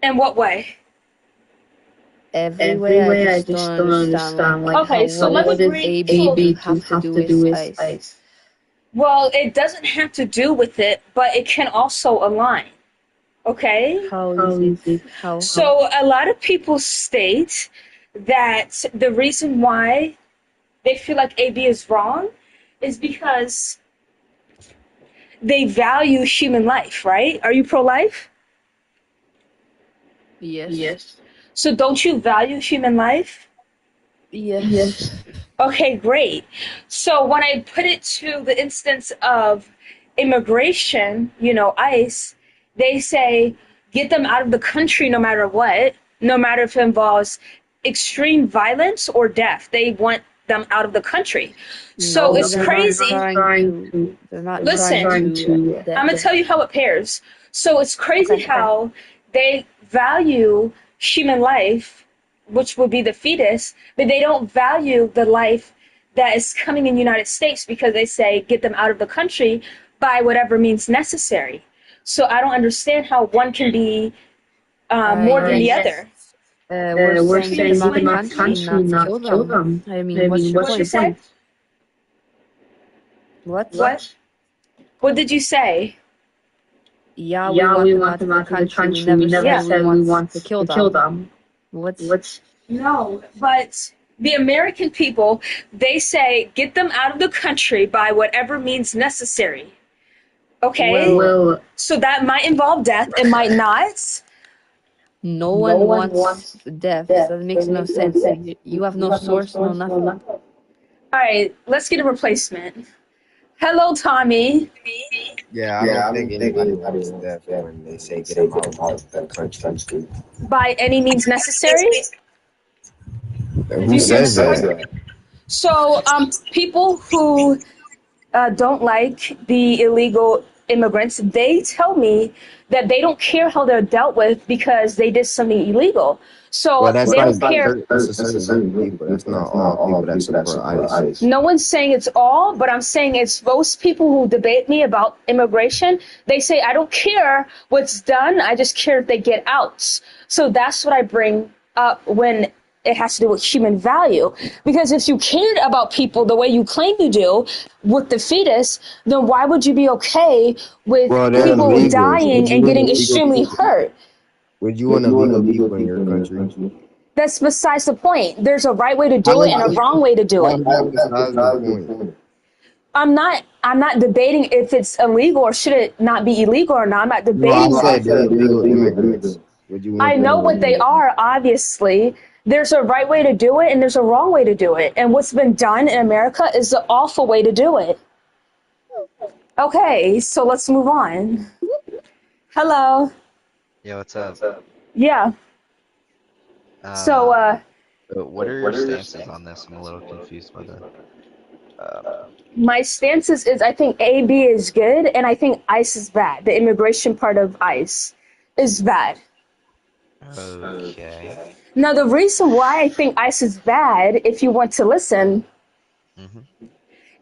In what way? Every way, Every I way I just don't just don't understand, understand, like, like, how, Okay, so what let me does what does bring. AB So, to AB to have to have do to with do with ice? ice? well, it doesn't have to do with it, but it can also align. Okay? How is How it? is it? How? So, a lot of people state that the reason why they feel like AB is wrong is because they value human life, right? Are you pro life? Yes. Yes. So, don't you value human life? Yes. Yes. Okay, great. So when I put it to the instance of immigration, ICE, they say get them out of the country no matter what, no matter if it involves extreme violence or death. They want them out of the country. So No, it's they're not crazy. trying Trying to. to, They're not they're not trying Listen, trying to to. I'm death. going to tell you how it pairs. So it's crazy Okay. how they value human life, which would be the fetus, but they don't value the life that is coming in the United States because they say get them out of the country by whatever means necessary. So I don't understand how one can be more I than the guess other. we're We're Can saying you get saying them get out the explain them out that the to me? country, country, not to not kill kill them. them. I I mean, what's mean, your what's What you your point? say? point? What? What? What did you say? Yeah, we Yeah, want we them want out of them the out of the country. We country. We never never said Yeah. we said we want want to kill to kill them. them. What's What's No, but the American people, they say get them out of the country by whatever means necessary. Okay? well? well? So that might involve death, it might not. No No one one wants wants death. death. That That makes no makes no sense. sense. You have You no have no source, no source, no nothing. nothing. All right, let's get a replacement. Hello, Tommy. Yeah, I Yeah, don't I think don't think anybody anybody wants wants death death when they when say they get say them get out them out of the of the country. country. By any means necessary? Did Who you hear Who says this says that? part? that? So, people who don't like the illegal immigrants, they tell me that they don't care how they're dealt with because they did something illegal. Well, So that's they Well, don't like that's like care. that's a that's a certain group certain of group of people. That's people. not That's not all all people that people that support support ICE. ICE. No one's saying it's all, but I'm saying it's most people who debate me about immigration. They say, I don't care what's done. I just care if they get out. So that's what I bring up when it has to do with human value. Because if you cared about people the way you claim you do with the fetus, then why would you be okay with Well, they're people illegals. dying and getting extremely hurt? Would you Would want you want illegal illegal people in your people in your country? country? That's besides the point. There's a right way to How do it is and a that? wrong way to do How it. is How that is that besides the besides the point? point? I'm not debating if it's illegal or should it not be illegal or not. I'm not No, I debating No, I that. said they're said they're illegal illegal immigrants. immigrants. Would you I want them know in your what they country? are, obviously. There's a right way to do it and there's a wrong way to do it. And what's been done in America is the awful way to do it. Okay, so let's move on. Hello. Yeah, what's up? Yeah. So Um, what are your What are your stances on stances this? on I'm a this? little I'm a little confused by confused the. by that. my stances is I think AB is good and I think ICE is bad. The immigration part of ICE is bad. Okay. Okay. Now the reason why I think ICE is bad, if you want to listen, Mm-hmm.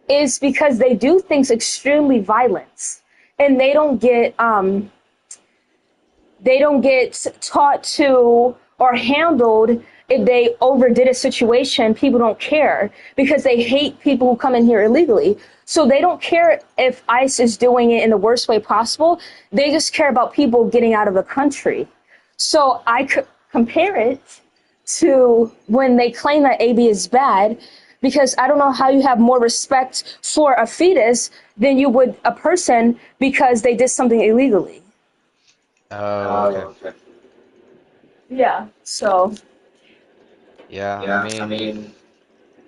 is because they do things extremely violent and they don't get taught to or handled if they overdid a situation. People don't care because they hate people who come in here illegally, so they don't care if ICE is doing it in the worst way possible. They just care about people getting out of the country. So I could compare it to when they claim that AB is bad, because I don't know how you have more respect for a fetus than you would a person because they did something illegally. Oh, okay. Oh, okay. Yeah. So Yeah, I Yeah, I mean, mean,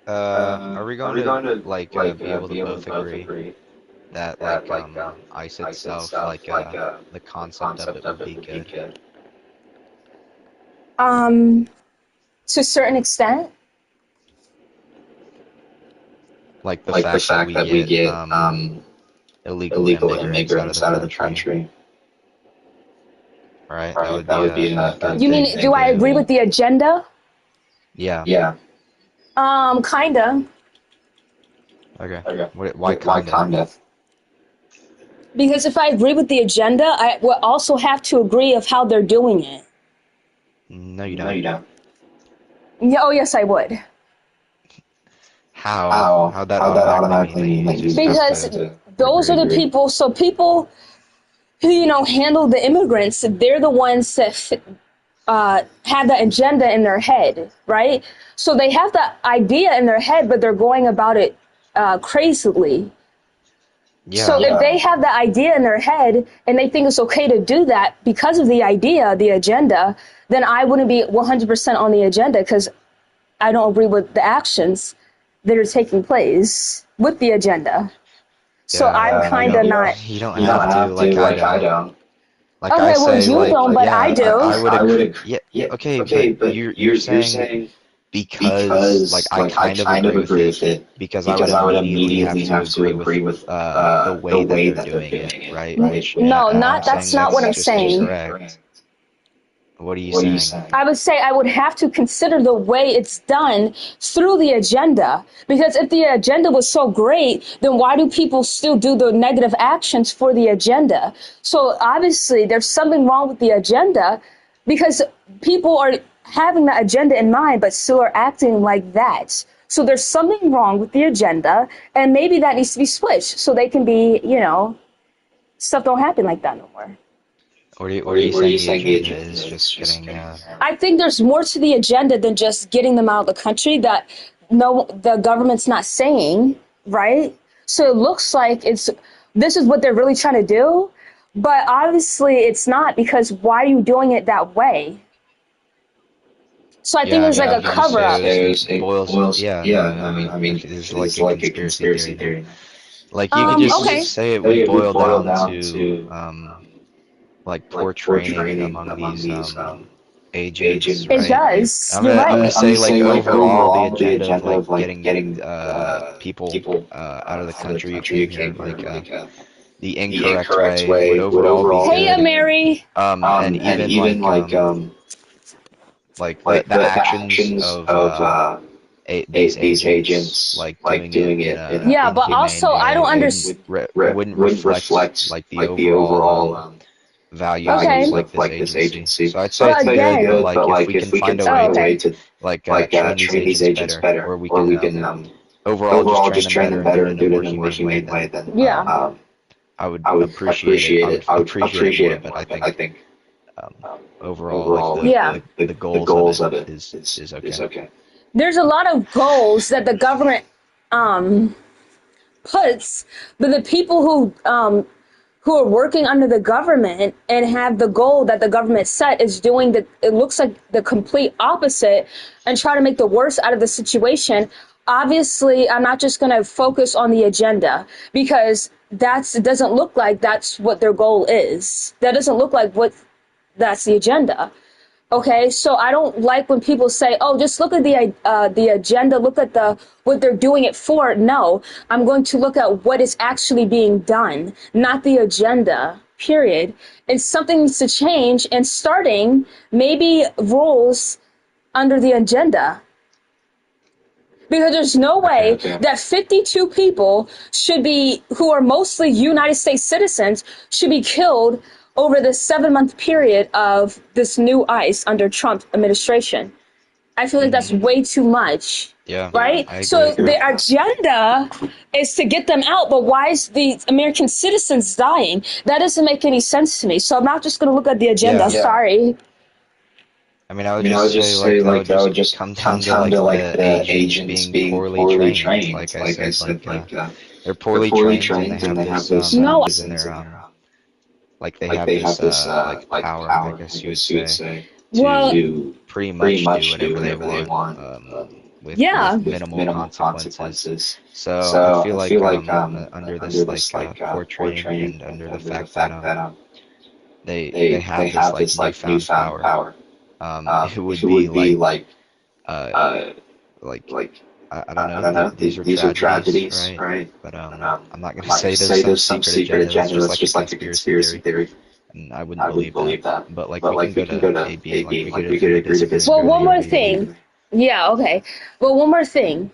are we are going we to going to like be able to be able to both both agree agree that that ICE ICE itself, itself, the the concept of it concept of would it be would be good? good? um to a certain extent. Like the Like the fact that fact we that we get get illegal illegal immigrants out of immigrants the out of the country, country, right? That right? would That be would be a a good You thing mean, to do I thing to agree do. with do. the agenda? Yeah. Yeah. Kinda. Okay. Okay. Why Why kinda? kinda? Because if I agree with the agenda, I will also have to agree of how they're doing it. No, you No, don't. you don't. Yeah, oh yes, I would. How'd that How'd that automatically automatically mean mean that that you're you're supposed Because supposed to to those are the agree? people, so people who, handle the immigrants, they're the ones that have the agenda in their head, right? So they have the idea in their head, but they're going about it crazily. So Yeah, if they have the idea in their head and they think it's okay to do that because of the idea, the agenda, then I wouldn't be 100% on the agenda because I don't agree with the actions that are taking place with the agenda. So yeah. I'm You kind of don't not. you don't You don't have to have to, like I like I don't. don't. Like I Okay, well, say you like don't, but I yeah, do. I would I would agree. agree. Yeah, Yeah, okay, but okay, but you're you're saying saying because like because I like I kind of kind of agree with agree it with it because I would because I would immediately have immediately to have to agree with agree with the the way that way they're that they're doing it, doing it, right? right? Which No, I'm not not saying that's not what that's I'm just saying. incorrect. What are you What are you saying? saying? I would say I would have to consider the way it's done through the agenda. Because if the agenda was so great, then why do people still do the negative actions for the agenda? So obviously there's something wrong with the agenda because people are having the agenda in mind, but still are acting like that. So there's something wrong with the agenda, and maybe that needs to be switched so they can be, stuff don't happen like that no more. What are you What are saying you the saying the agenda agenda is is just just getting getting I think there's more to the agenda than just getting them out of the country that no, the government's not saying, right? So it looks like this is what they're really trying to do, but obviously it's not because why are you doing it that way? So I think yeah, I there's mean like you a could just cover say up. it boils yeah, no, I I mean mean, it is it like is a like a conspiracy conspiracy theory now. theory. Like you could just Okay. say it would It would boil boil down down to to like poor like poor training training among among these these agents, agents, It right? right? does. You're I'm right. gonna I'm gonna say like say like overall the overall the agenda of agenda like of like getting getting people people out of the out of the country who country came who here came here like like the the incorrect incorrect way would way would overall be overall be Hey, good. good. Mary. And And even even like the the actions actions of of these these agents agents like like doing it doing in it in a a Yeah, but inhumane also I don't way understand. wouldn't wouldn't reflect reflect like the like the overall overall values of Okay. values like of this like this agency. agency. So I'd say So I'd But it's say it's good, but again, good, but like if like we if can we can find a oh, find way a to way okay. to like train these train these agents agents better, better, or we or can we can overall just overall train just them train better them and do better it and in a do it more in a more humane way, humane way, then then Yeah. I would I would appreciate it. I appreciate it. would I would appreciate it appreciate more, it but more. I But I think think um, overall, like overall, Yeah. the the goals of goals it of it is is okay. okay. There's a lot of goals that the government um, puts, but the people who are working under the government and have the goal that the government set is doing it looks like the complete opposite and try to make the worst out of the situation. Obviously, I'm not just going to focus on the agenda because it doesn't look like that's what their goal is. That doesn't look like what that's the agenda. Okay, so I don't like when people say, "Oh, just look at the agenda, look at the what they're doing it for." No, I'm going to look at what is actually being done, not the agenda. Period. And something needs to change, and starting maybe rules under the agenda. Because there's no Okay. way that 52 people who are mostly United States citizens, should be killed over the 7 month period of this new ICE under Trump administration. I feel like that's way too much, Yeah, right? I agree So with the that. agenda is to get them out, but why is the American citizens dying? That doesn't make any sense to me. So I'm not just going to look at the agenda. Yeah. Sorry. I mean, I would I mean, I would just say just say like that would like that just would just come come down to down to like like the the agents agents being being poorly poorly trained. trained. Like I Like I said, said, they're they're poorly poorly trained and they trained and have they have this this No, things in their like they like have they have this this like like power, I power, I guess you would guess you would say, say, well, to to pretty pretty much do much do whatever they whatever they want want yeah. with with minimal minimal consequences. consequences. So I So feel I feel like like under under this like this like poor poor training training and under and the under the fact that fact that they they have this have like this like newfound newfound power, power, it would it be would be like like uh like like I don't I know. don't know. These are These are tragedies, tragedies, right? right? But But I'm not I'm gonna not going say to there's say some there's some secret secret agenda. That's agenda. just That's like a just like a conspiracy conspiracy theory, theory. and I wouldn't I wouldn't believe that. believe that. But like But we can like go we can to go to AB, like AB, we like could we could agree to agree to Well, disagree disagree on one on more AB. thing. Yeah, okay. Well, one more thing.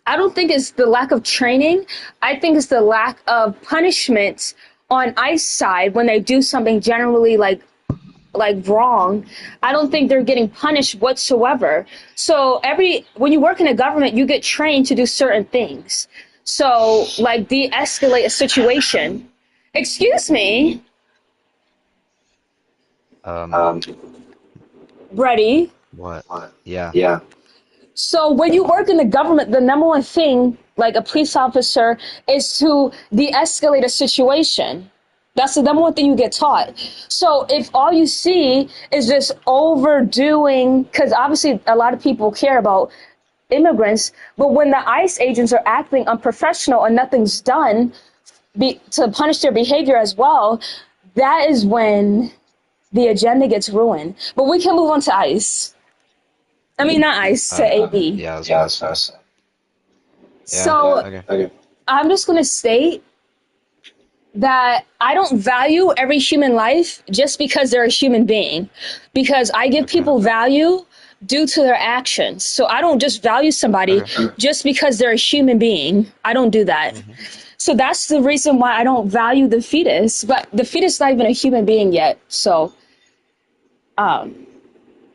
I don't think it's the lack of training. I think it's the lack of punishment on ICE side when they do something generally like like wrong, I don't think they're getting punished whatsoever. So when you work in a government, you get trained to do certain things. So like de-escalate a situation. Excuse me, Um, Brady. what? Yeah. Yeah. So when you work in the government, the number one thing, like a police officer, is to de-escalate a situation. That's the number one thing you get taught. So if all you see is just overdoing, because obviously a lot of people care about immigrants, but when the ICE agents are acting unprofessional and nothing's done to punish their behavior as well, that is when the agenda gets ruined. But we can move on to ICE. I mean, not ICE, to AB. Yeah, Yeah, that's fast. So okay. I'm just going to state that I don't value every human life just because they're a human being, because I give people value due to their actions. So I don't just value somebody just because they're a human being. I don't do that. So that's the reason why I don't value the fetus, but the fetus is not even a human being yet. So,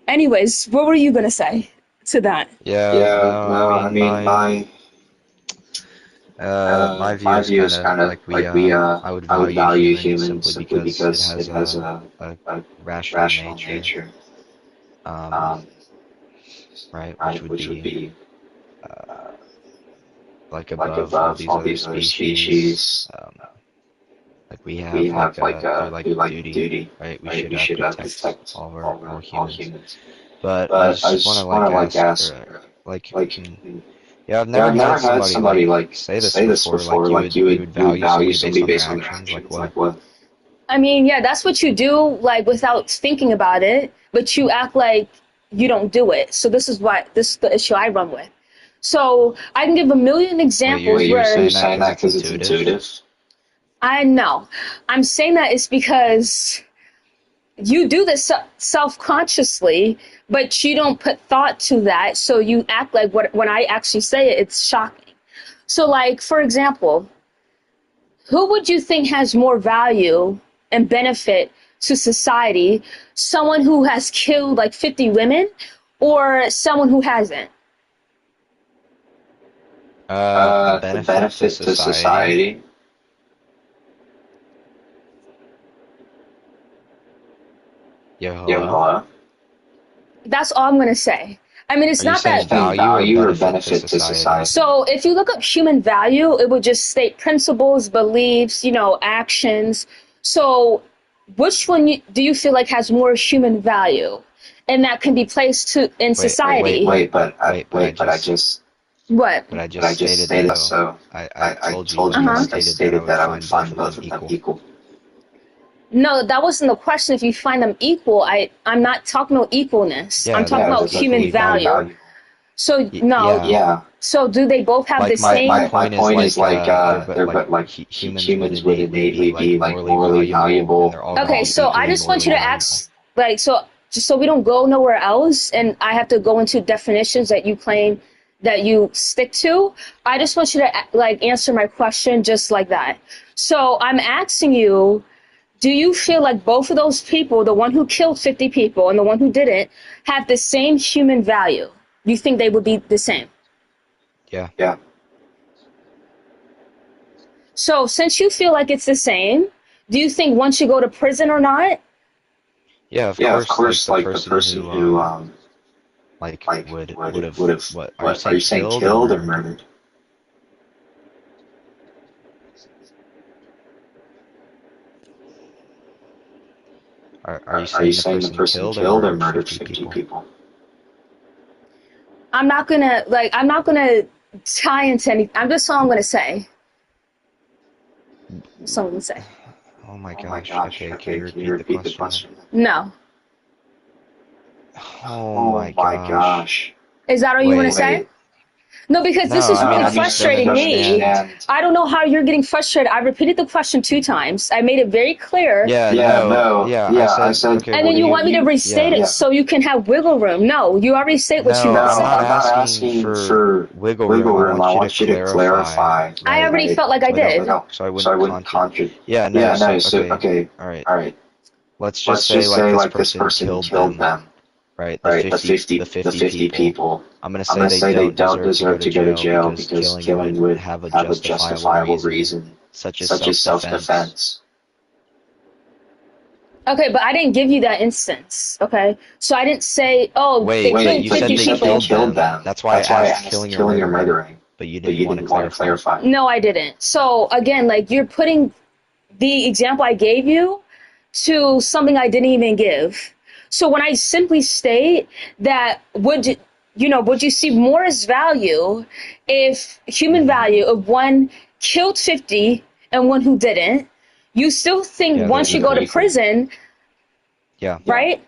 anyways, what were you going to say to that? Yeah, No, I mean, my view is kind of like I would value humans simply because it has a rational nature, right, which would be like above all these other species. Like we have like duty, right? We should protect all humans. But I just want to like ask, yeah, I've never had somebody like say this before. Like you would value somebody based on their actions. Like what? I mean, yeah, that's what you do, like without thinking about it, but you act like you don't do it. So this is the issue I run with. So I can give a million examples Wait, you're where saying that because it's intuitive. I know. I'm saying that it's because you do this self-consciously, but you don't put thought to that. So you act like when I actually say it, it's shocking. So like, for example, who would you think has more value and benefit to society? Someone who has killed like 50 women or someone who hasn't? The The benefit to society. Yo, hello? That's all I'm going to say. I mean, it's Are you not saying that. value or benefit to society? So if you look up human value, it would just state principles, beliefs, actions. So which one do you feel like has more human value? And that can be placed in society. But I just What? But I just stated that, so I told you, Uh-huh. I stated that I would find both of them equal. No, that wasn't the question. If you find them equal, I'm not talking about equalness. I'm talking about human value. So no. Yeah. So do they both have Like the same? my point is humans would innately be like morally valuable. And they're all Okay, so I equally just want you to morally ask, just so we don't go nowhere else, and I have to go into definitions that you claim that you stick to. I just want you to answer my question just like that. So I'm asking you, do you feel like both of those people, the one who killed 50 people and the one who didn't, have the same human value? You think they would be the same? Yeah. So since you feel like it's the same, do you think one should go to prison or not? Yeah, of course, like the person who would have what are you saying killed or murdered? Are you saying the person killed or murdered 50 people? I'm not gonna tie into anything. That's all I'm gonna say. That's all I'm gonna say. Oh my gosh. Okay, can you repeat the question? No. Oh my gosh. Is that all you want to Wait. say? No, because this No, is I mean, really I just don't frustrating me. understand. I don't know how you're getting frustrated. I repeated the question 2 times. I made it very clear. I said, okay, And then you want me to restate it so you can have wiggle room. No, you already state what you want to I'm not say. asking for wiggle room. I want you to clarify. I already felt like I did. So I wouldn't contradict. Yeah, no, so, okay. All right. let's just say like this person killed them, right? The 50 people. I'm gonna say they don't deserve to go to jail because killing would have a justifiable reason, such as self-defense. Okay, but I didn't give you that instance, okay? So I didn't say, oh, Wait, they you killed said 50 they people. killed them. That's why I asked killing or murdering, but you didn't want to clarify. No, I didn't. So again, like you're putting the example I gave you to something I didn't even give. So when I simply state that would you see more as value if human value of one killed 50 and one who didn't, you still think Yeah, one that's should go to crazy. prison, Yeah. right?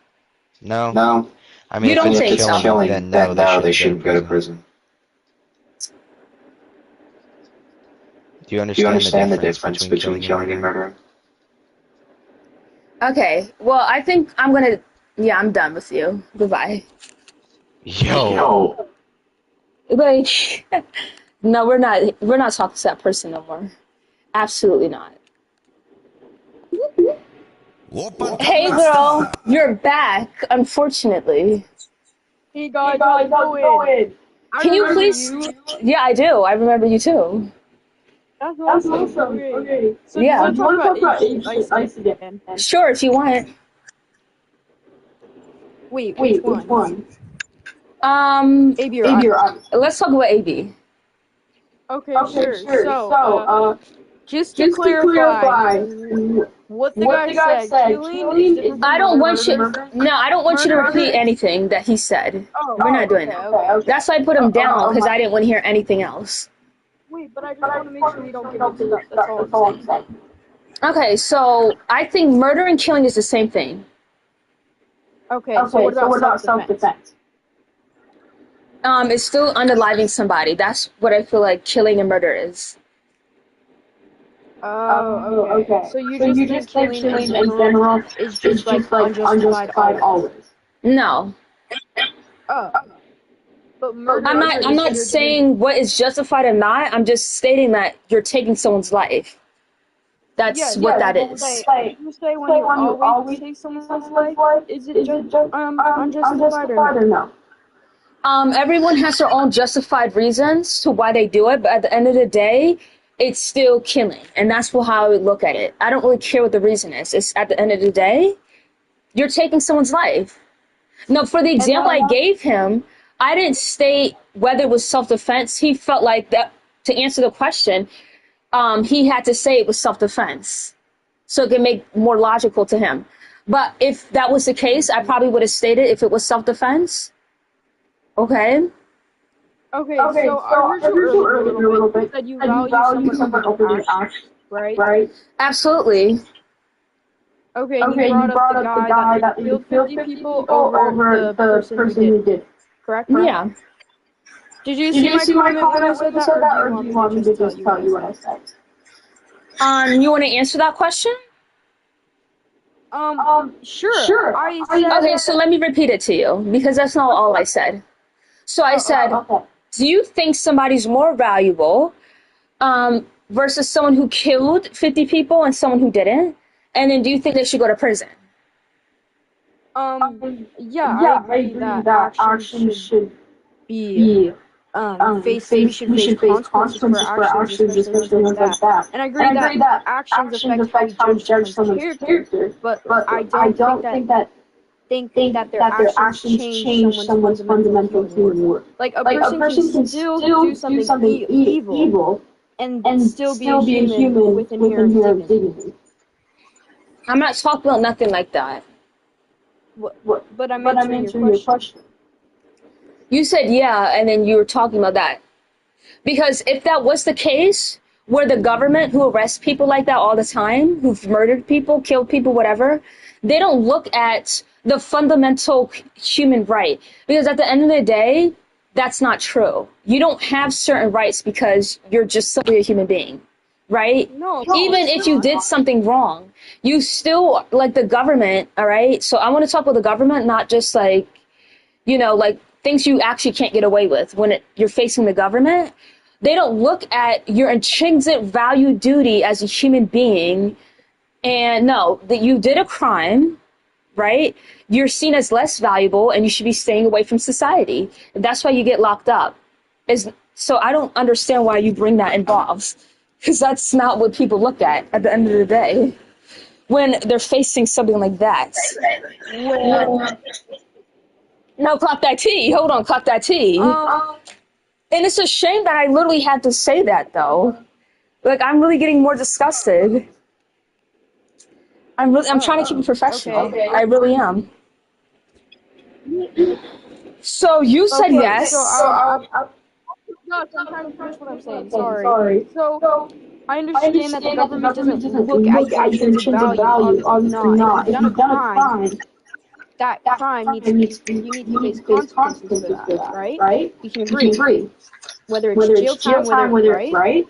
No. I mean, You don't if think it's so? killing, then no, they shouldn't go to prison. Do you understand the difference between killing and murdering? Okay. Well, I think I'm done with you. Goodbye. Yo. Like, no, we're not talking to that person no more. Absolutely not. Hey girl, you're back, unfortunately. Hey guys, how's it going? Can you please? Yeah, I do. I remember you too. That's awesome. Okay. So Yeah. you want to talk about ancient ice again? Sure, if you want. Wait, which one? AB AB or I? let's talk about AB. Okay, sure. So, just to clarify, what the guy said, killing is different from I don't want you. murder. No, I don't want you to repeat anything that he said. We're not doing that. Okay. That's why I put him down because I didn't want to hear anything else. Wait, but I just want to make sure we don't get into that. That's all I'm saying. Okay, so I think murder and killing is the same thing. Okay, so what about self-defense? It's still unaliving somebody. That's what I feel like killing and murder is. Oh, okay. So you just think killing in general is just like unjustified always? No, Oh. But murder I'm not saying what is justified or not. I'm just stating that you're taking someone's life. That's what that is. You say when you always take someone's life, is it just unjustified or no? Everyone has their own justified reasons to why they do it, but at the end of the day, it's still killing, and that's how I would look at it. I don't really care what the reason is. It's at the end of the day, you're taking someone's life. No, for the example I gave him, I didn't state whether it was self-defense. He felt like that to answer the question, he had to say it was self-defense, so it can make more logical to him. But if that was the case, I probably would have stated if it was self-defense. Okay. Okay, so I heard you earlier a little bit that you value someone over their actions, right? Absolutely. Okay, you brought up the guy that killed 50 people over the person who did it, correct? Yeah. Did you see my comment when I said that, or do you want me to just tell you what I said? You want to answer that question? Sure. I said, Okay, so let me repeat it to you because that's not all I said. So I said, do you think somebody's more valuable versus someone who killed 50 people and someone who didn't? And then do you think they should go to prison? Yeah, I agree that actions should be we should face consequences for actions, especially ones like that. And I agree that actions affect how we judge someone's character, but I don't think that their actions change someone's fundamental human worth. Like a person can still do something evil and still be a human with inherent dignity. I'm not talking about nothing like that. But I'm answering your question. You said yeah, and then you were talking about that. Because if that was the case, where the government who arrests people like that all the time, who've murdered people, killed people, whatever, they don't look at the fundamental human right. Because at the end of the day, that's not true. You don't have certain rights because you're just simply a human being, right? No, even if you did something wrong, you still, like the government, all right? So I want to talk about the government, not just like, like things you actually can't get away with when you're facing the government. They don't look at your intrinsic value duty as a human being And no, that you did a crime, right? You're seen as less valuable and you should be staying away from society. That's why you get locked up. So I don't understand why you bring that involved, because that's not what people look at the end of the day when they're facing something like that. No, clock that T. Hold on, clock that T. And it's a shame that I literally had to say that, though. Like, I'm really getting more disgusted. I'm trying to keep it professional. Okay. I really am. So you said yes. No, I'm trying to finish what I'm saying. Sorry. So I understand that the government doesn't look at your intrinsic value. Obviously not. If you've done a crime, that crime you need to face consequences for that, right? We can agree. Whether it's jail time, whether it's right.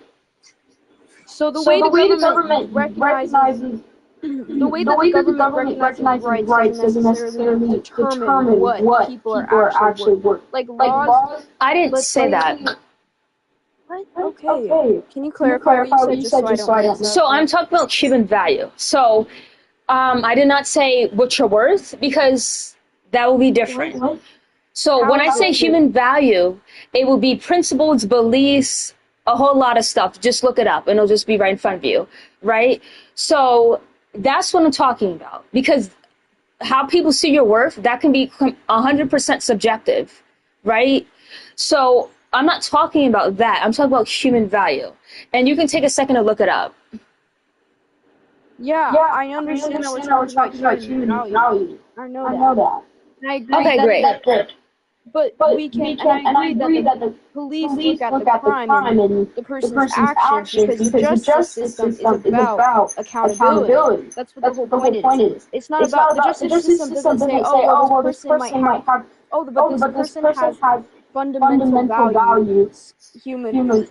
So the way the government recognizes the way that the government recognizes rights doesn't necessarily determine what people are actually worth. Like laws. I didn't say that. What? Okay. Can you clarify what you said just so I don't know? So I'm talking about human value. So I did not say what you're worth, because that will be different. So when I say human value, it will be principles, beliefs, a whole lot of stuff. Just look it up and it'll just be right in front of you, right? So that's what I'm talking about, because how people see your worth, that can be 100% subjective, right? So I'm not talking about that. I'm talking about human value. And you can take a second to look it up. Yeah, I understand that we're talking about human value. I know that. And I agree Okay, great. But we can, and I agree that the police look at the crime and the person's actions, because the justice system is about accountability. That's what the whole point is. It's not about, the justice system doesn't say, oh, well, this person might have, but this person has fundamental values, fundamental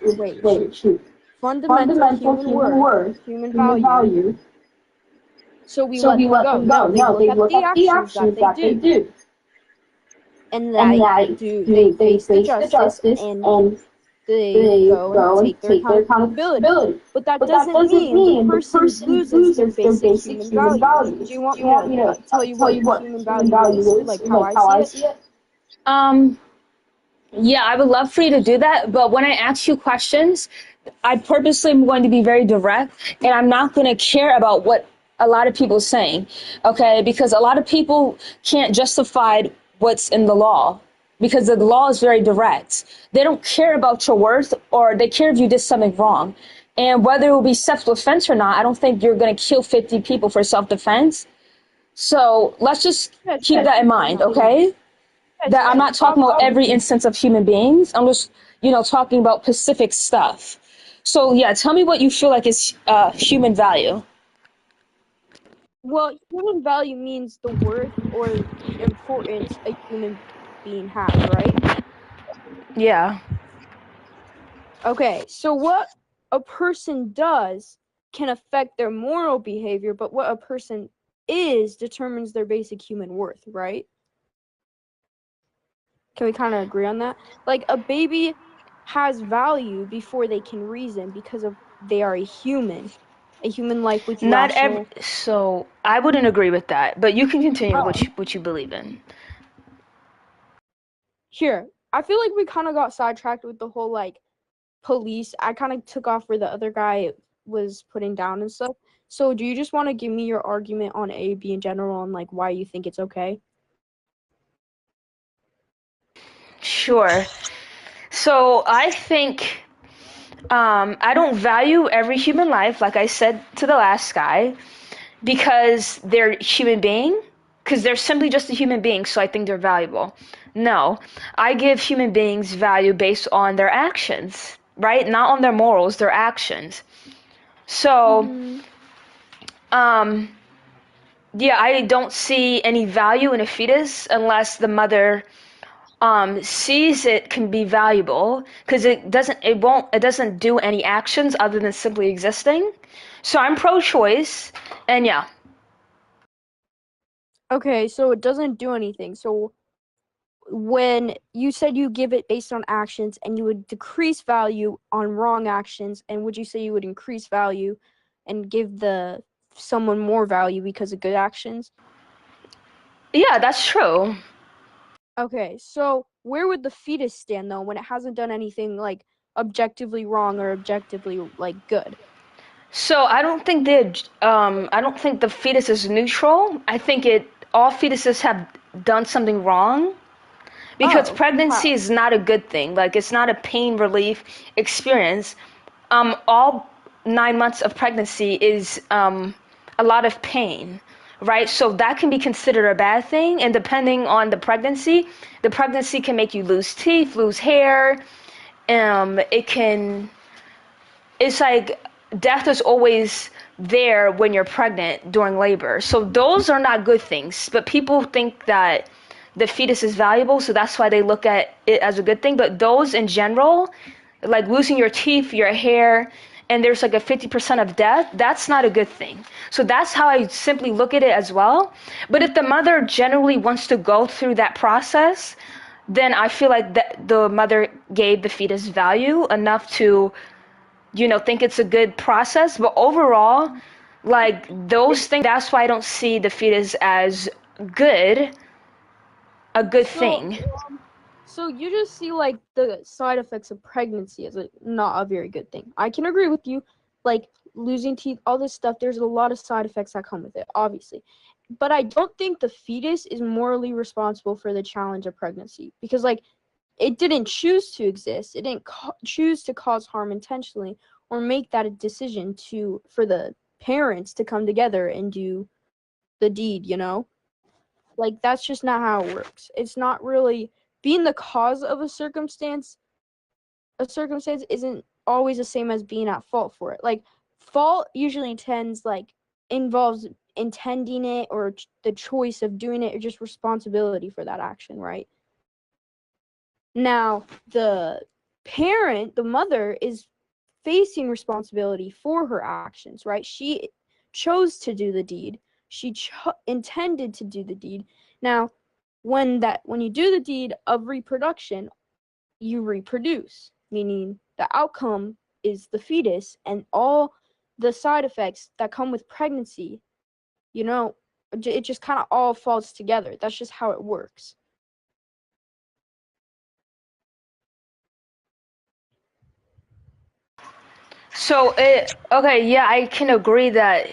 human worth, human value. So we let them go. No, they look at the actions that they do. And they face the justice and they go and take their accountability. But that doesn't mean the person loses their basic human values. Do you want me to tell you what human value is, like how I see it? Yeah, I would love for you to do that. But when I ask you questions, I purposely am going to be very direct, and I'm not going to care about what a lot of people are saying, okay? Because a lot of people can't justify what's in the law, because the law is very direct. They don't care about your worth, or they care if you did something wrong. And whether it will be self-defense or not, I don't think you're going to kill 50 people for self-defense. So let's just keep that in mind, okay? That I'm not talking about every instance of human beings. I'm just, talking about specific stuff. So yeah, tell me what you feel like is human value. Well, human value means the worth or importance a human being has, right? Yeah. Okay, so what a person does can affect their moral behavior, but what a person is determines their basic human worth, right? Can we kind of agree on that? Like, a baby has value before they can reason, because they are a human life with rational... So I wouldn't agree with that, but you can continue what you believe in. Here, I feel like we kind of got sidetracked with the whole, police. I kind of took off where the other guy was putting down and stuff. So do you just want to give me your argument on A, B in general, and, why you think it's okay? Sure. So I think I don't value every human life, like I said to the last guy, because they're human being, because they're simply just a human being, so I think they're valuable. No, I give human beings value based on their actions, right? Not on their morals, their actions. So, yeah, I don't see any value in a fetus unless the mother sees it can be valuable, because it doesn't do any actions other than simply existing. So I'm pro-choice, and yeah. Okay, so it doesn't do anything. So when you said you give it based on actions and you would decrease value on wrong actions, and would you say you would increase value and give the someone more value because of good actions. Yeah, that's true. Okay, so where would the fetus stand though when it hasn't done anything like objectively wrong or objectively like good? So I don't think the fetus is neutral. I think all fetuses have done something wrong because Oh, pregnancy wow. is not a good thing. Like it's not a pain relief experience. All 9 months of pregnancy is a lot of pain, right? So that can be considered a bad thing. And depending on the pregnancy can make you lose teeth, lose hair. It's like death is always there when you're pregnant during labor. So those are not good things. But people think that the fetus is valuable, so that's why they look at it as a good thing. But those in general, like losing your teeth, your hair, and there's like a 50% of death, that's not a good thing. So that's how I simply look at it as well. But if the mother generally wants to go through that process, then I feel like the mother gave the fetus value enough to, think it's a good process. But overall, like those things, that's why I don't see the fetus as good, a good thing. So you just see like the side effects of pregnancy as not a very good thing. I can agree with you, like losing teeth, all this stuff. There's a lot of side effects that come with it, obviously. But I don't think the fetus is morally responsible for the challenge of pregnancy because like it didn't choose to exist. It didn't choose to cause harm intentionally or make that a decision for the parents to come together and do the deed, Like that's just not how it works. It's not really being the cause of a circumstance isn't always the same as being at fault for it. Like fault usually involves intending it or the choice of doing it or just responsibility for that action, right? Now, the parent, the mother, is facing responsibility for her actions, right? She chose to do the deed. She intended to do the deed. Now, when you do the deed of reproduction, you reproduce, meaning the outcome is the fetus and all the side effects that come with pregnancy, it just kind of all falls together. That's just how it works. So okay, yeah, I can agree that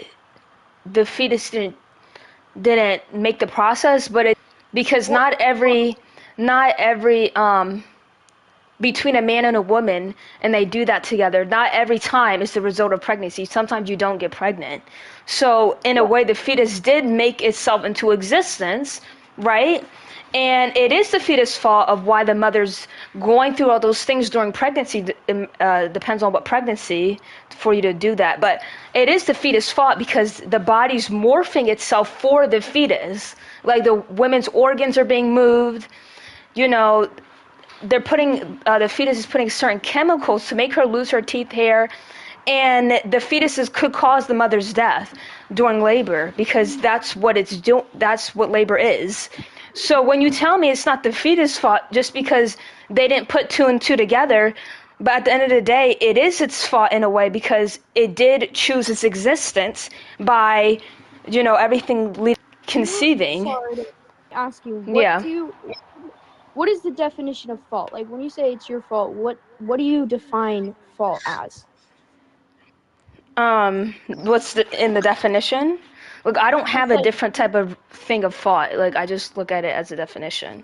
the fetus didn't make the process, but because not every between a man and a woman, and they do that together, not every time is the result of pregnancy. Sometimes you don't get pregnant. So in a way, the fetus did make itself into existence, right? And it is the fetus' fault of why the mother's going through all those things during pregnancy. Depends on what pregnancy for you to do that. But it is the fetus' fault because the body's morphing itself for the fetus. Like the women's organs are being moved, they're putting the fetus is putting certain chemicals to make her lose her teeth, hair, and the fetuses could cause the mother's death during labor because that's what it's doing. That's what labor is. So when you tell me it's not the fetus' fault just because they didn't put two and two together, but at the end of the day, it is its fault in a way because it did choose its existence by, everything conceiving. Sorry to ask you, Yeah. what is the definition of fault? Like when you say it's your fault, what do you define fault as? What's in the definition? Look, I don't have a different type of thing of fault. Like I just look at it as a definition.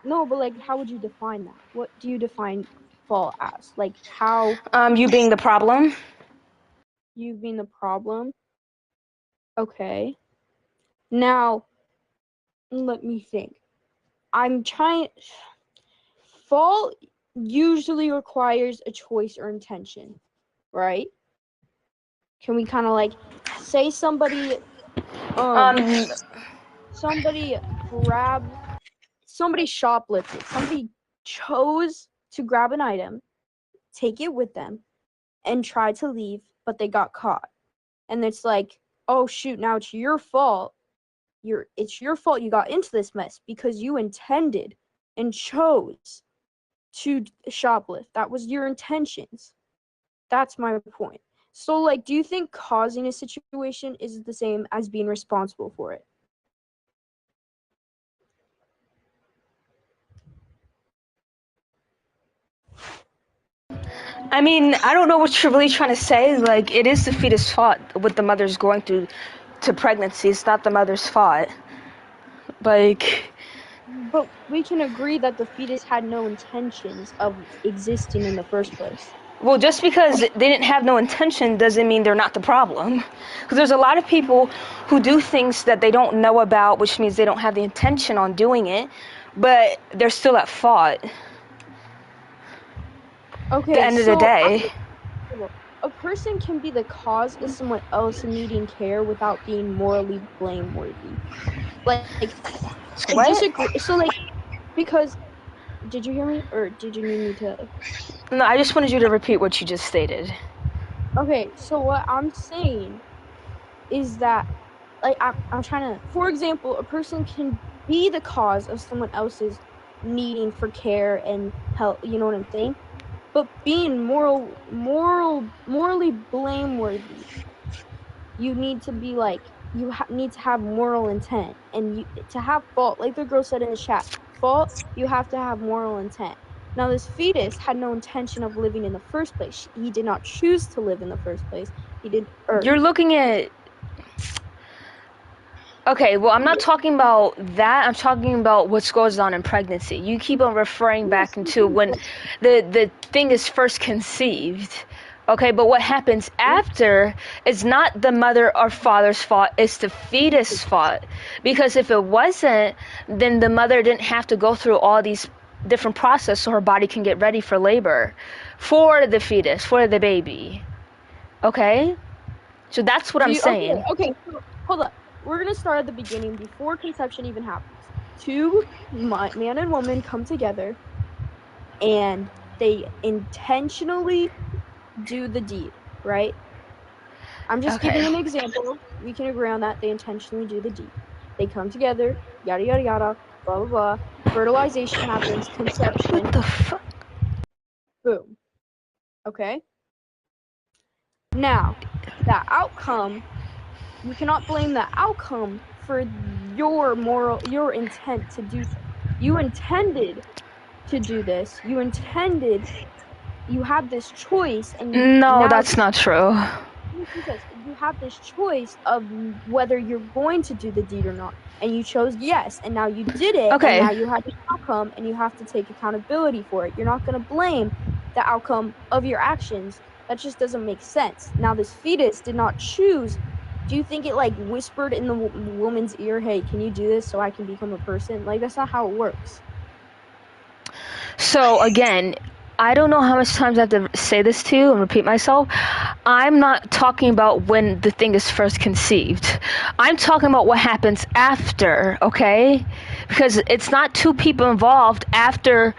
No, but like how would you define that? What do you define fault as? Like how You being the problem. you being the problem? Okay. Now, let me think. Fault usually requires a choice or intention, right? Can we kind of like say somebody shoplifted. Somebody chose to grab an item, take it with them, and try to leave, but they got caught. And it's like, oh shoot, now it's your fault. It's your fault you got into this mess because you intended and chose to shoplift. That was your intentions. That's my point. So, like, do you think causing a situation is the same as being responsible for it? I mean, I don't know what you're really trying to say. Like, it is the fetus' fault what the mother's going through to pregnancy. It's not the mother's fault. Like, But we can agree that the fetus had no intentions of existing in the first place. well, just because they didn't have no intention doesn't mean they're not the problem. Because there's a lot of people who do things that they don't know about, which means they don't have the intention on doing it, but they're still at fault. Okay, At the end of the day. A person can be the cause of someone else needing care without being morally blameworthy. Like What? disagree. So, like, because did you hear me, or did you need me to? No, I just wanted you to repeat what you just stated. Okay, so what I'm saying is that, like, I'm trying to. For example, a person can be the cause of someone else's needing for care and help. You know what I'm saying? But being morally blameworthy, you need to be like, you need to have moral intent, and to have fault, like the girl said in the chat, fault, you have to have moral intent. Now, this fetus had no intention of living in the first place. He did not choose to live in the first place. He did. You're looking at... Okay, well, I'm not talking about that. I'm talking about what goes on in pregnancy. You keep on referring back into when the thing is first conceived. Okay, but what happens after is not the mother or father's fault. It's the fetus' fault. Because if it wasn't, then the mother didn't have to go through all these different processes so her body can get ready for labor. For the fetus, for the baby. Okay? So that's what I'm saying. Okay, so, hold up. We're going to start at the beginning, before conception even happens. Two, man and woman, come together, and they intentionally do the deed, right? I'm just giving an example. We can agree on that. They intentionally do the deed. They come together, yada, yada, yada, blah, blah, blah. Fertilization happens, conception. What the fuck? Boom. Okay? Now, that outcome... You cannot blame the outcome for your intent to do so. You intended to do this. You have this choice, and No, that's not true. You have this choice of whether you're going to do the deed or not, and you chose yes, and now you did it. Okay. And now you have the outcome, and you have to take accountability for it. You're not going to blame the outcome of your actions. That just doesn't make sense. Now, this fetus did not choose. Do you think it, like, whispered in the woman's ear, hey, can you do this so I can become a person? Like, that's not how it works. So, again, I don't know how much times I have to say this to you and repeat myself. I'm not talking about when the thing is first conceived. I'm talking about what happens after, okay? Because it's not two people involved after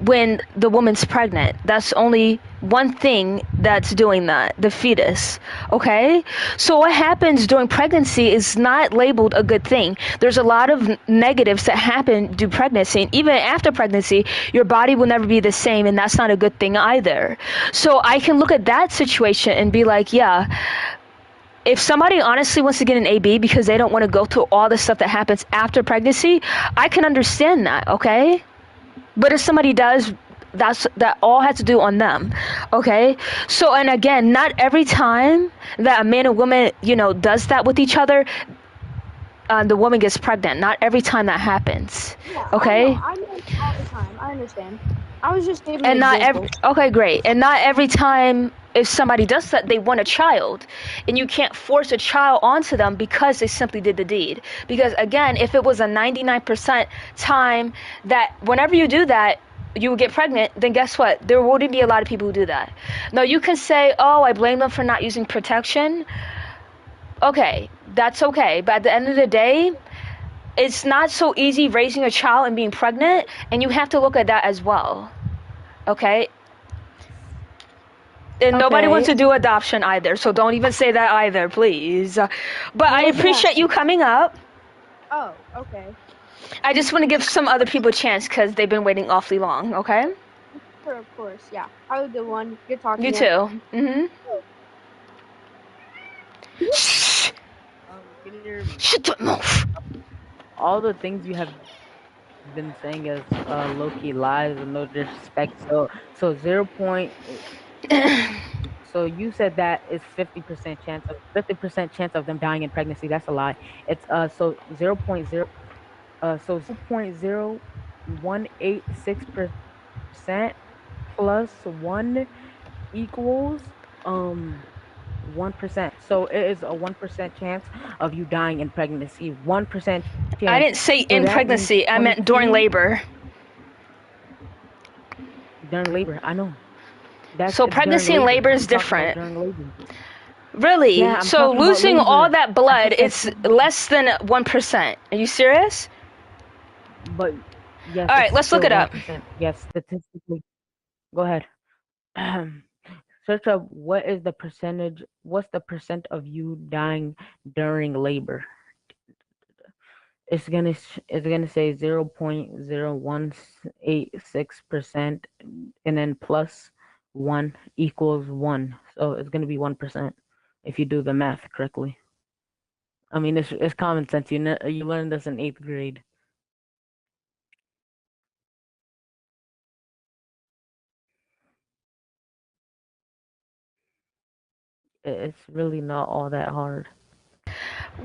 when the woman's pregnant. That's only one thing that's doing that, the fetus, okay? So what happens during pregnancy is not labeled a good thing. There's a lot of negatives that happen during pregnancy, and even after pregnancy, your body will never be the same, and that's not a good thing either. So I can look at that situation and be like, yeah, if somebody honestly wants to get an AB because they don't want to go through all the stuff that happens after pregnancy, I can understand that, okay? But if somebody does, that all has to do on them, okay? So, and again, not every time that a man and woman, does that with each other, the woman gets pregnant. Not every time that happens, okay? I know all the time. I understand. I was just giving And an example. okay, great. And not every time if somebody does that, they want a child. And you can't force a child onto them because they simply did the deed. Because again, if it was a 99% time that whenever you do that, you will get pregnant, then guess what? There wouldn't be a lot of people who do that. Now, you can say, oh, I blame them for not using protection. Okay, that's okay. But at the end of the day, it's not so easy raising a child and being pregnant, and you have to look at that as well. Okay? And nobody wants to do adoption either, so don't even say that either, please. But I appreciate you coming up. Oh, okay. I just want to give some other people a chance because they've been waiting awfully long, okay? Sure, of course, yeah. I was the one. Good talking You to too. Mm-hmm. Shh, Can you hear me? shut the mouth. All the things you have been saying is low-key lies and no disrespect. So 0. So you said that is 50% chance of them dying in pregnancy. That's a lie. It's so 0.0186% plus 1 equals 1%. So it is a 1% chance of you dying in pregnancy. 1% chance. I didn't say So in that pregnancy. means I meant during 22 labor. during labor. I know. That's So during pregnancy and labor. labor is I'm talking about different. during labor. Really? Yeah, I'm So talking about losing all labor. that I blood, just said, it's less than 1%. Are you serious? but yes, All right, it's let's look still it up. 1%. Yes, statistically. Go ahead. Search up what's the percent of you dying during labor. It's gonna say 0.0186%, and then plus 1 equals 1. So it's gonna be 1% if you do the math correctly. I mean, it's common sense. You learned this in 8th grade. It's really not all that hard.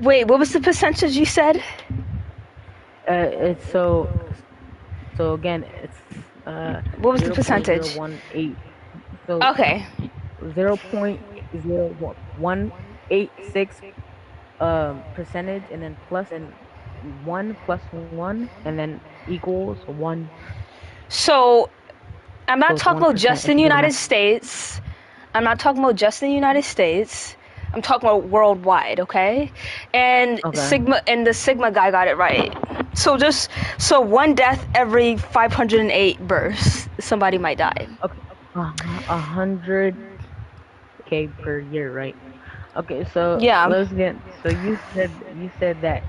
Wait, what was the percentage you said? It's so again, it's What was the percentage? 0.018. So Okay. 0.0186 percentage, and then plus and 1 plus 1, and then equals 1. So I'm not So it's talking about 1% just if in the you do the United math. States. I'm not talking about just in the United States. I'm talking about worldwide, okay? And Okay. the Sigma guy got it right. So one death every 508 births, somebody might die. Okay. 100K per year, right? Okay, so Yeah. let's get. So you said that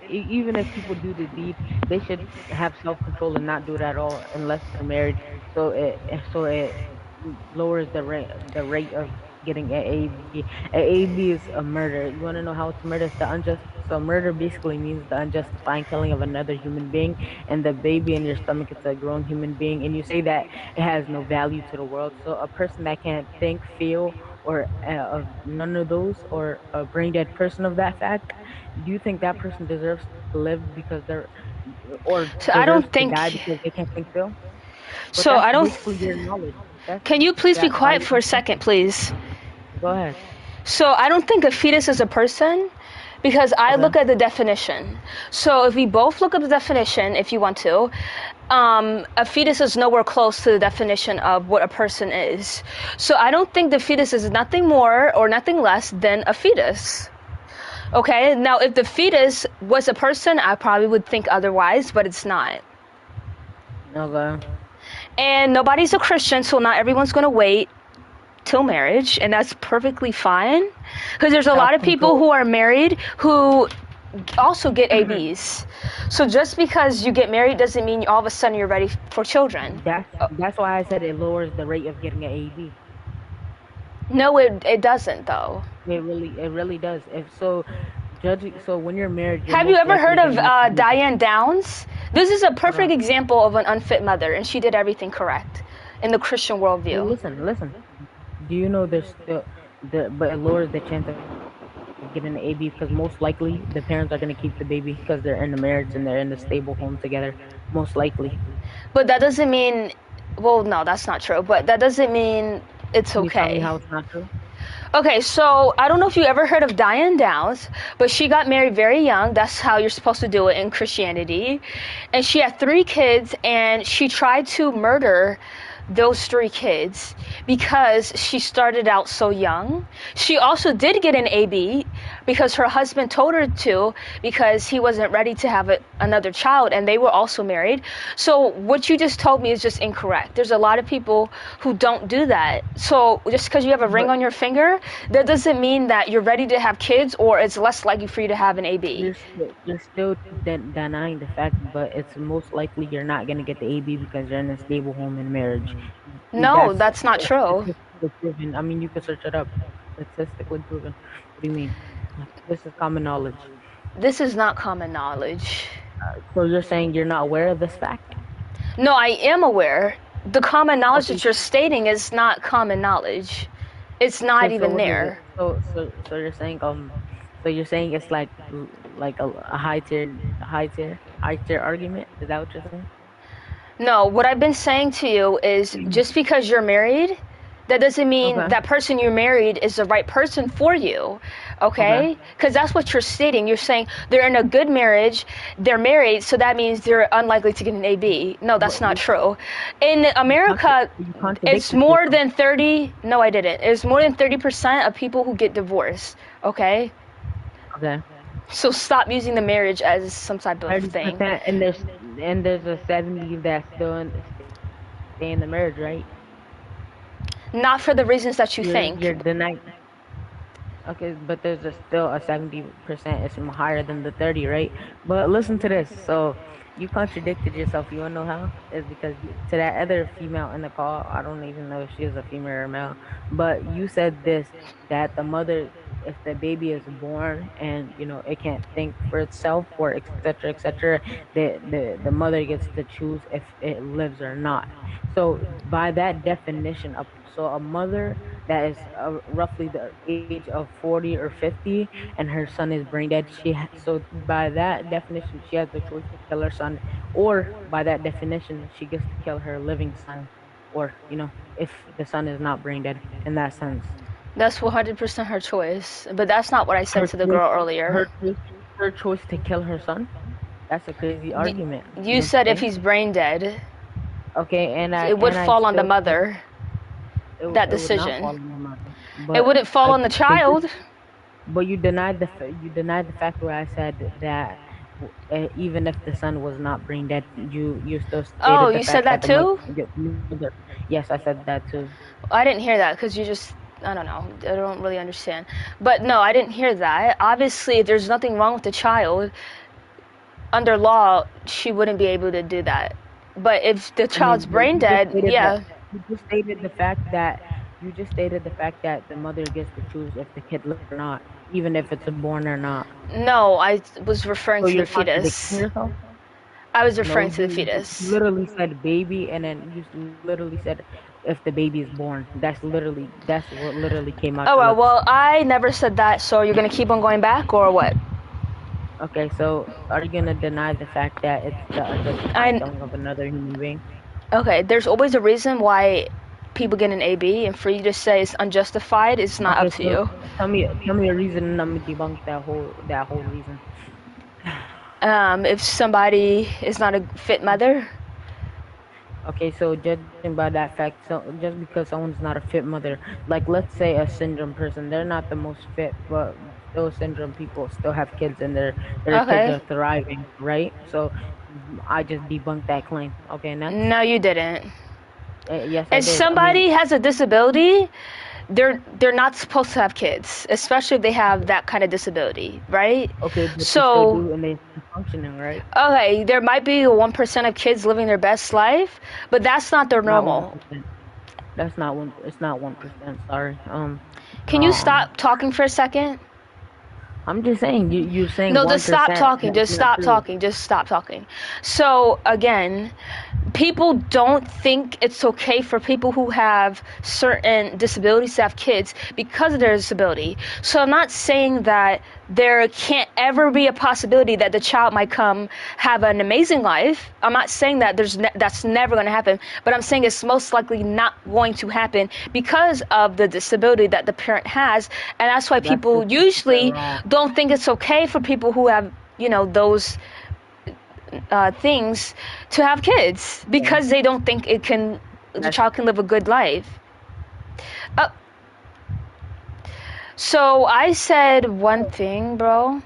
even if people do the deed, they should have self-control and not do it at all unless they're married. So it lowers the rate of getting AAB. AAB is a murder. You want to know how it's murder? It's the unjust. So murder basically means the unjustified killing of another human being, and the baby in your stomach is a grown human being, and you say that it has no value to the world. So a person that can't think, feel, or of none of those, or a brain dead person of that fact, do you think that person deserves to live because they're, or So I deserves don't to think die because they can't think, feel? But so that's I don't basically your knowledge. That's Can you please be that by quiet your for a second, please? go ahead. So I don't think a fetus is a person because I Okay. look at the definition. So if we both look at the definition, if you want to, a fetus is nowhere close to the definition of what a person is. So I don't think the fetus is nothing more or nothing less than a fetus. Okay, now if the fetus was a person, I probably would think otherwise, but it's not. Okay. And nobody's a Christian, so not everyone's going to wait till marriage, and that's perfectly fine. Because there's a lot of people who are married who also get ABs. So just because you get married doesn't mean all of a sudden you're ready for children. That's why I said it lowers the rate of getting an AB. No, it doesn't though. It really does. So when you're married, Have you ever heard of Diane Downs? This is a perfect example of an unfit mother, and she did everything correct in the Christian worldview. Well, listen. Do you know there's still but it lowers the chance of getting an AB because most likely the parents are going to keep the baby because they're in the marriage and they're in the stable home together, most likely. But that doesn't mean, well, no, that's not true. But that doesn't mean it's Can you tell me okay. how it's not true? Okay, so I don't know if you ever heard of Diane Downs, but she got married very young. That's how you're supposed to do it in Christianity. And she had 3 kids, and she tried to murder those 3 kids because she started out so young. She also did get an AB because her husband told her to, because he wasn't ready to have another child, and they were also married. So what you just told me is just incorrect. There's a lot of people who don't do that. So just because you have a ring on your finger, that doesn't mean that you're ready to have kids or it's less likely for you to have an AB. You're still denying the fact, but it's most likely you're not going to get the AB because you're in a stable home and marriage. No, that's not true. I mean, you can search it up. statistically proven. What do you mean? This is common knowledge. This is not common knowledge. So you're saying you're not aware of this fact? No, I am aware. The common knowledge Okay. that you're stating is not common knowledge. It's not Okay, so even what is there. it? So you're saying it's like a high tier argument? Is that what you're saying? No, what I've been saying to you is just because you're married, that doesn't mean Okay. that person you're married is the right person for you. Okay? Because that's what you're stating. You're saying they're in a good marriage, they're married, so that means they're unlikely to get an AB. No, that's not true. In America, You contradicted it's more yourself. than 30. No, I didn't. It's more than 30% of people who get divorced. Okay? Okay. So stop using the marriage as some type of thing. 30%, and there's a 70 that stay in the marriage, right? Not for the reasons that you think. You're denying. Okay, but there's still a 70%. It's higher than the 30, right? But listen to this. So you contradicted yourself. You wanna know how? It's because to that other female in the call, I don't even know if she is a female or male, but you said this, that the mother, if the baby is born and it can't think for itself, or etc., the mother gets to choose if it lives or not. So by that definition, so a mother that is roughly the age of 40 or 50, and her son is brain dead, so by that definition, she has the choice to kill her son, or by that definition, she gets to kill her living son, or if the son is not brain dead in that sense. That's 100% her choice. But that's not what I said to the girl earlier. Her choice to kill her son. That's a crazy argument. You said if he's brain dead, Okay, it would fall on the mother. That decision. It wouldn't fall on the child. But you denied the fact where I said that even if the son was not brain dead, you still stated Oh, the you fact said that too? Yes, I said that too. I didn't hear that because you just, I don't know, I don't really understand. But no, I didn't hear that. Obviously, if there's nothing wrong with the child, under law, she wouldn't be able to do that. But if the child's brain dead, yeah. You just stated the fact that the mother gets to choose if the kid lives or not, even if it's born or not. No, I was referring So to you're the fetus. contradicting yourself? I was referring No, to the you fetus. literally said baby, and then you literally said if the baby is born. That's what literally came out. Oh, your lips. well, I never said that, so you're going to keep on going back, or what? Okay, so are you gonna deny the fact that it's the killing of another human being? Okay, there's always a reason why people get an AB, and for you to say it's unjustified, it's not Okay, up to so you. Tell me a reason, and I'm gonna debunk that whole reason. If somebody is not a fit mother, Okay, so judging by that fact, so just because someone's not a fit mother, like let's say a syndrome person, they're not the most fit, but those syndrome people still have kids, and their Okay. kids are thriving, right? So I just debunked that claim. Okay, next. no, you didn't. Yes, I If did. somebody has a disability, they're not supposed to have kids, especially if they have that kind of disability, right? Okay, but So- they still do, and they're functioning, right? Okay, there might be 1% of kids living their best life, but that's not their Not normal. 1%. That's not one. It's not 1%. Sorry. Can you stop talking for a second? I'm just saying. You're saying. No, just stop 1%. talking. That's Just not stop true. talking. Just stop talking. So again, people don't think it's okay for people who have certain disabilities to have kids because of their disability. So I'm not saying that there can't ever be a possibility that the child might come have an amazing life. I'm not saying that that's never going to happen, but I'm saying it's most likely not going to happen because of the disability that the parent has, and that's why people just usually wrong. don't think it's okay for people who have, those things to have kids because they don't think the child can live a good life. So I said one thing, bro.